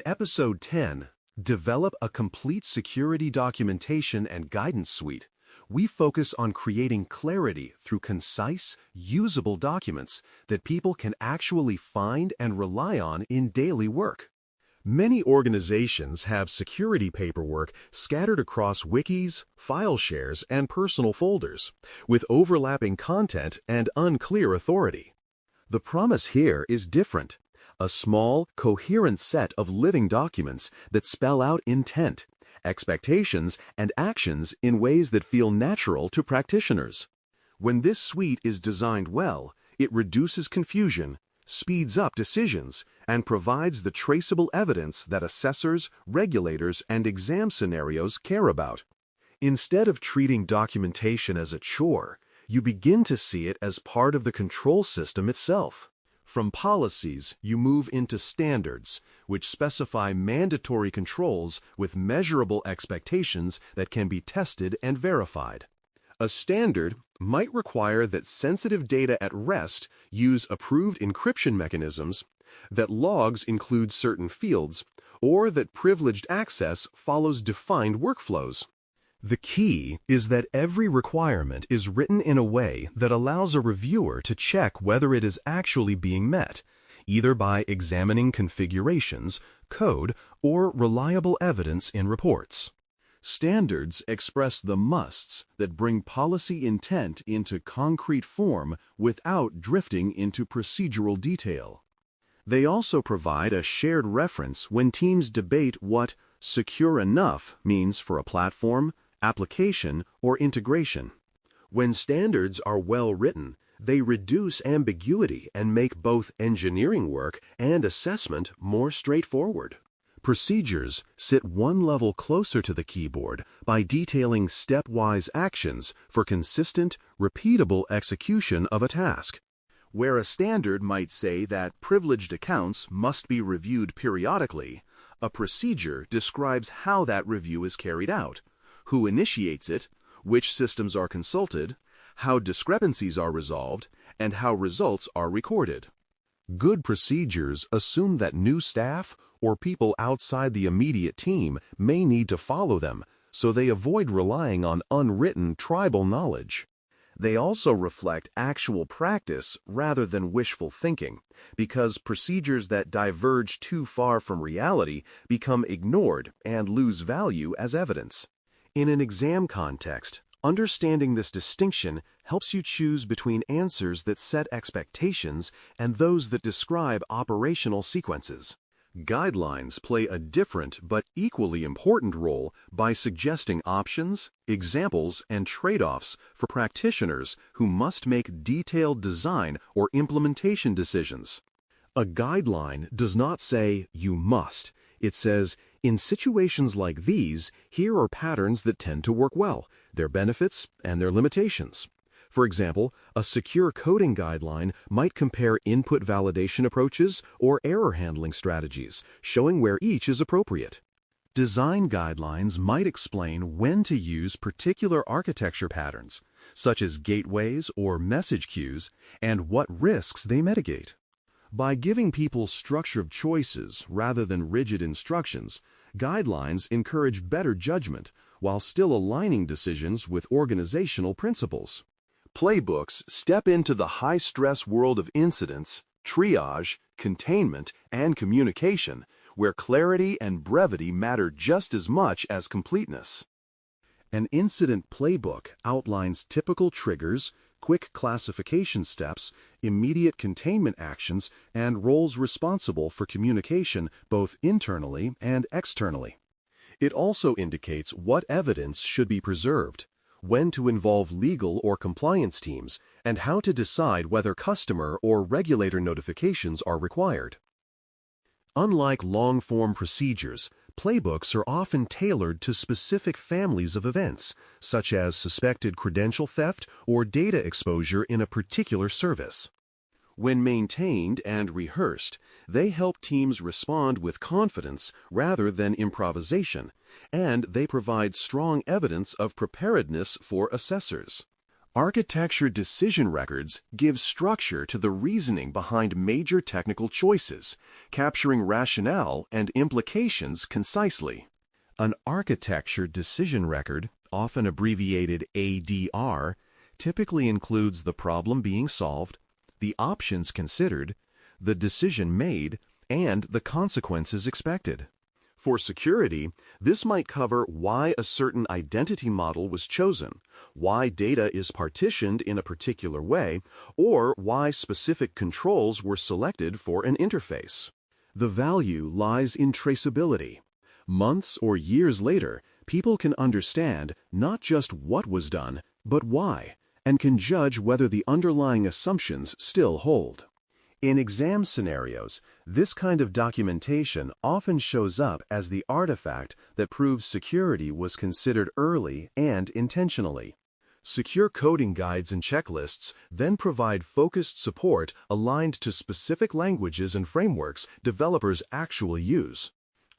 Episode 10, Develop a Complete Security Documentation and Guidance Suite, we focus on creating clarity through concise, usable documents that people can actually find and rely on in daily work. Many organizations have security paperwork scattered across wikis, file shares, and personal folders, with overlapping content and unclear authority. The promise here is different. A small, coherent set of living documents that spell out intent, expectations, and actions in ways that feel natural to practitioners. When this suite is designed well, it reduces confusion, speeds up decisions, and provides the traceable evidence that assessors, regulators, and exam scenarios care about. Instead of treating documentation as a chore, you begin to see it as part of the control system itself. From policies, you move into standards, which specify mandatory controls with measurable expectations that can be tested and verified. A standard might require that sensitive data at rest use approved encryption mechanisms, that logs include certain fields, or that privileged access follows defined workflows. The key is that every requirement is written in a way that allows a reviewer to check whether it is actually being met, either by examining configurations, code, or reliable evidence in reports. Standards express the musts that bring policy intent into concrete form without drifting into procedural detail. They also provide a shared reference when teams debate what secure enough means for a platform, application, or integration. When standards are well written, they reduce ambiguity and make both engineering work and assessment more straightforward. Procedures sit one level closer to the keyboard by detailing stepwise actions for consistent, repeatable execution of a task. Where a standard might say that privileged accounts must be reviewed periodically, a procedure describes how that review is carried out, who initiates it, which systems are consulted, how discrepancies are resolved, and how results are recorded. Good procedures assume that new staff or people outside the immediate team may need to follow them, so they avoid relying on unwritten tribal knowledge. They also reflect actual practice rather than wishful thinking, because procedures that diverge too far from reality become ignored and lose value as evidence. In an exam context, understanding this distinction helps you choose between answers that set expectations and those that describe operational sequences. Guidelines play a different but equally important role by suggesting options, examples, and trade-offs for practitioners who must make detailed design or implementation decisions. A guideline does not say, "you must." It says, "In situations like these, here are patterns that tend to work well, their benefits and their limitations." For example, a secure coding guideline might compare input validation approaches or error handling strategies, showing where each is appropriate. Design guidelines might explain when to use particular architecture patterns, such as gateways or message queues, and what risks they mitigate. By giving people structured choices rather than rigid instructions, guidelines encourage better judgment while still aligning decisions with organizational principles. Playbooks step into the high-stress world of incidents, triage, containment, and communication, where clarity and brevity matter just as much as completeness. An incident playbook outlines typical triggers, quick classification steps, immediate containment actions, and roles responsible for communication both internally and externally. It also indicates what evidence should be preserved, when to involve legal or compliance teams, and how to decide whether customer or regulator notifications are required. Unlike long-form procedures, playbooks are often tailored to specific families of events, such as suspected credential theft or data exposure in a particular service. When maintained and rehearsed, they help teams respond with confidence rather than improvisation, and they provide strong evidence of preparedness for assessors. Architecture decision records give structure to the reasoning behind major technical choices, capturing rationale and implications concisely. An architecture decision record, often abbreviated ADR, typically includes the problem being solved, the options considered, the decision made, and the consequences expected. For security, this might cover why a certain identity model was chosen, why data is partitioned in a particular way, or why specific controls were selected for an interface. The value lies in traceability. Months or years later, people can understand not just what was done, but why, and can judge whether the underlying assumptions still hold. In exam scenarios, this kind of documentation often shows up as the artifact that proves security was considered early and intentionally. Secure coding guides and checklists then provide focused support aligned to specific languages and frameworks developers actually use.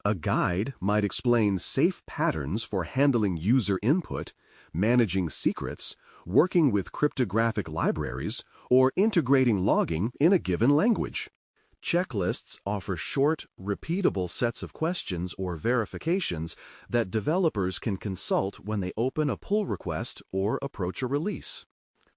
A guide might explain safe patterns for handling user input, managing secrets, working with cryptographic libraries, or integrating logging in a given language. Checklists offer short, repeatable sets of questions or verifications that developers can consult when they open a pull request or approach a release.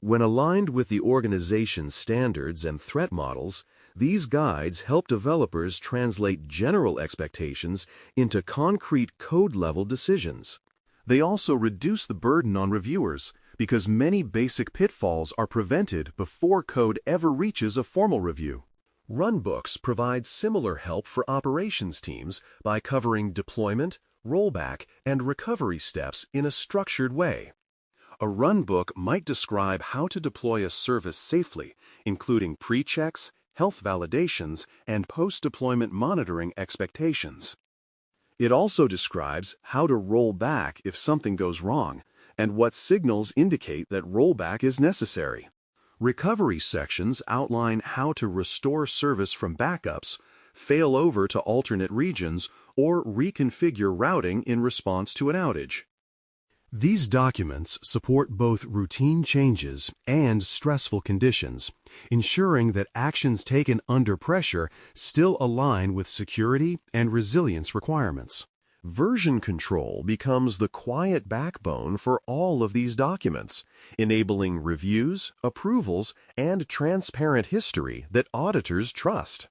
When aligned with the organization's standards and threat models, these guides help developers translate general expectations into concrete code-level decisions. They also reduce the burden on reviewers, because many basic pitfalls are prevented before code ever reaches a formal review. Runbooks provide similar help for operations teams by covering deployment, rollback, and recovery steps in a structured way. A runbook might describe how to deploy a service safely, including pre-checks, health validations, and post-deployment monitoring expectations. It also describes how to roll back if something goes wrong, and what signals indicate that rollback is necessary. Recovery sections outline how to restore service from backups, fail over to alternate regions, or reconfigure routing in response to an outage. These documents support both routine changes and stressful conditions, ensuring that actions taken under pressure still align with security and resilience requirements. Version control becomes the quiet backbone for all of these documents, enabling reviews, approvals, and transparent history that auditors trust.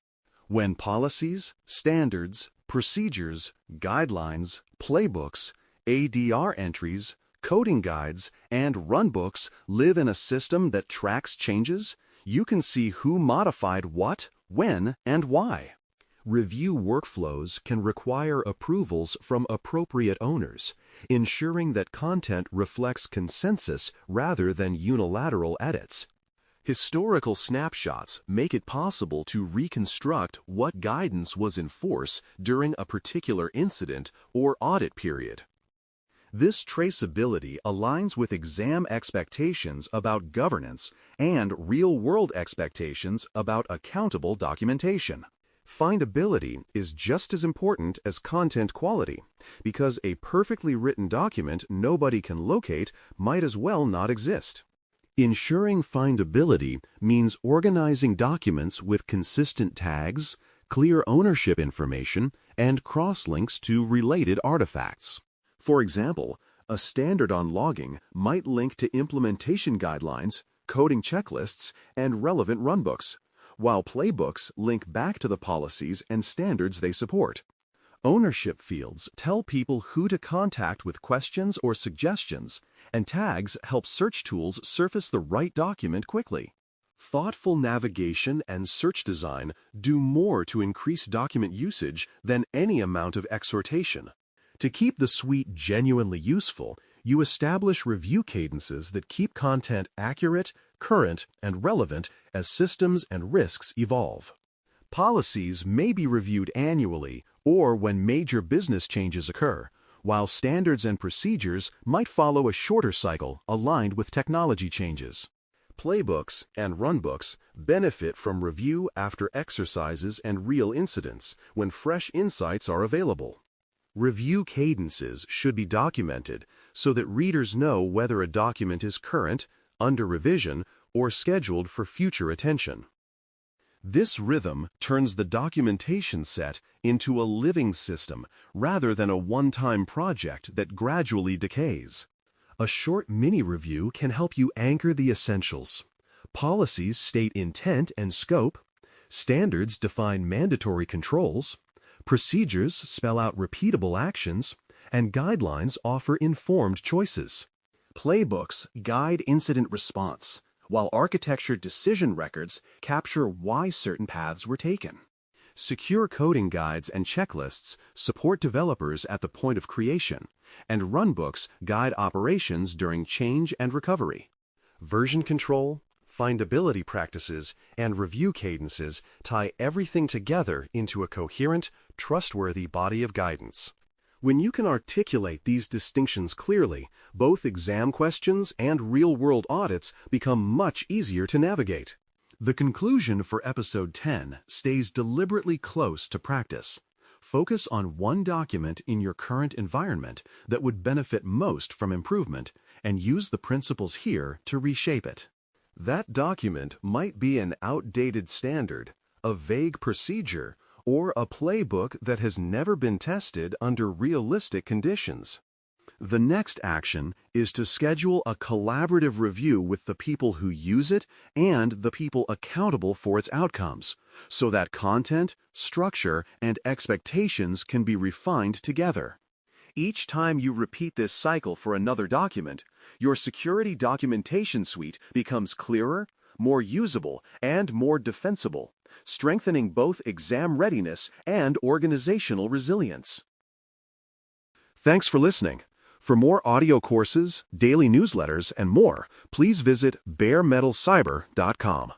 When policies, standards, procedures, guidelines, playbooks, ADR entries, coding guides, and runbooks live in a system that tracks changes, you can see who modified what, when, and why. Review workflows can require approvals from appropriate owners, ensuring that content reflects consensus rather than unilateral edits. Historical snapshots make it possible to reconstruct what guidance was in force during a particular incident or audit period. This traceability aligns with exam expectations about governance and real-world expectations about accountable documentation. Findability is just as important as content quality, because a perfectly written document nobody can locate might as well not exist. Ensuring findability means organizing documents with consistent tags, clear ownership information, and cross-links to related artifacts. For example, a standard on logging might link to implementation guidelines, coding checklists, and relevant runbooks, while playbooks link back to the policies and standards they support. Ownership fields tell people who to contact with questions or suggestions, and tags help search tools surface the right document quickly. Thoughtful navigation and search design do more to increase document usage than any amount of exhortation. To keep the suite genuinely useful, you establish review cadences that keep content accurate, current, and relevant as systems and risks evolve. Policies may be reviewed annually or when major business changes occur, while standards and procedures might follow a shorter cycle aligned with technology changes. Playbooks and runbooks benefit from review after exercises and real incidents when fresh insights are available. Review cadences should be documented so that readers know whether a document is current, under revision, or scheduled for future attention. This rhythm turns the documentation set into a living system rather than a one-time project that gradually decays. A short mini-review can help you anchor the essentials. Policies state intent and scope. Standards define mandatory controls. Procedures spell out repeatable actions. And guidelines offer informed choices. Playbooks guide incident response, while architecture decision records capture why certain paths were taken. Secure coding guides and checklists support developers at the point of creation, and runbooks guide operations during change and recovery. Version control, findability practices, and review cadences tie everything together into a coherent, trustworthy body of guidance. When you can articulate these distinctions clearly, both exam questions and real-world audits become much easier to navigate. The conclusion for Episode 10 stays deliberately close to practice. Focus on one document in your current environment that would benefit most from improvement, and use the principles here to reshape it. That document might be an outdated standard, a vague procedure, or a playbook that has never been tested under realistic conditions. The next action is to schedule a collaborative review with the people who use it and the people accountable for its outcomes, so that content, structure, and expectations can be refined together. Each time you repeat this cycle for another document, your security documentation suite becomes clearer, more usable, and more defensible, strengthening both exam readiness and organizational resilience. Thanks for listening. For more audio courses, daily newsletters, and more, please visit baremetalcyber.com.